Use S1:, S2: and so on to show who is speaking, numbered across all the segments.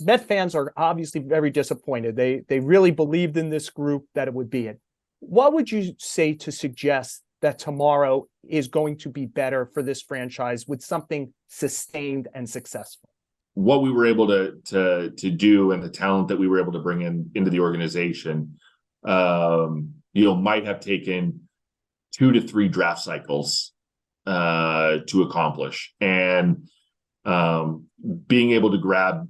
S1: Met fans are obviously very disappointed. They really believed in this group that it would be it. What would you say to suggest that tomorrow is going to be better for this franchise with something sustained and successful?
S2: What we were able to do and the talent that we were able to bring into the organization, might have taken 2 to 3 draft cycles to accomplish. And being able to grab,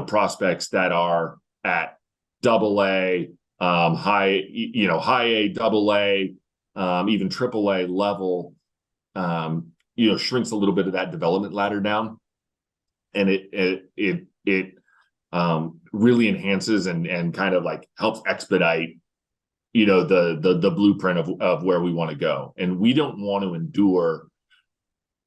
S2: prospects that are at AA, high A, AA, even AAA level, shrinks a little bit of that development ladder down. And it really enhances and kind of like helps expedite, the blueprint of where we want to go. And we don't want to endure,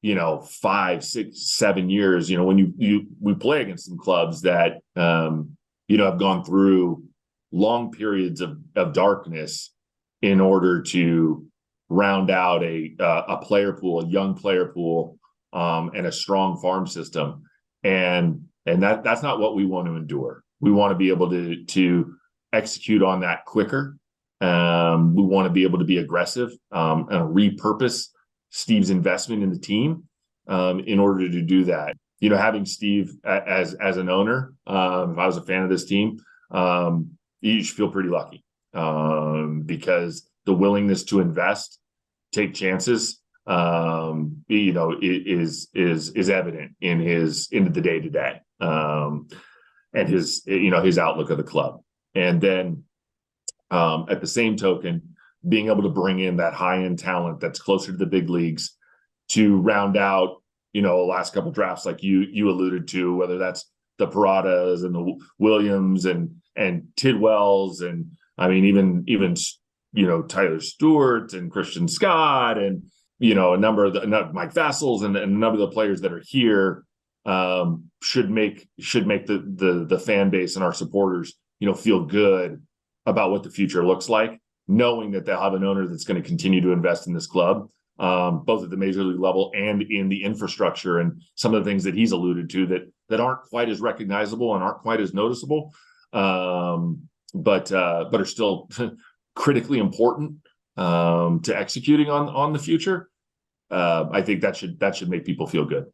S2: 5, 6, 7 years, when we play against some clubs that, have gone through long periods of darkness in order to round out a player pool, a young player pool, and a strong farm system. And that's not what we want to endure. We want to be able to execute on that quicker. We want to be able to be aggressive and repurpose Steve's investment in the team in order to do that. Having Steve as an owner, if I was a fan of this team, you should feel pretty lucky because the willingness to invest, take chances, is evident in the day to day, and his outlook of the club. And then at the same token, being able to bring in that high end talent that's closer to the big leagues to round out, the last couple drafts, like you alluded to, whether that's the Paradas and the Williams and Tidwells, and I mean even Tyler Stewart and Christian Scott and a number of Mike Vassals and a number of the players that are here should make the fan base and our supporters feel good about what the future looks like, knowing that they'll have an owner that's going to continue to invest in this club, both at the major league level and in the infrastructure and some of the things that he's alluded to that aren't quite as recognizable and aren't quite as noticeable, but are still critically important to executing on the future. I think that should make people feel good.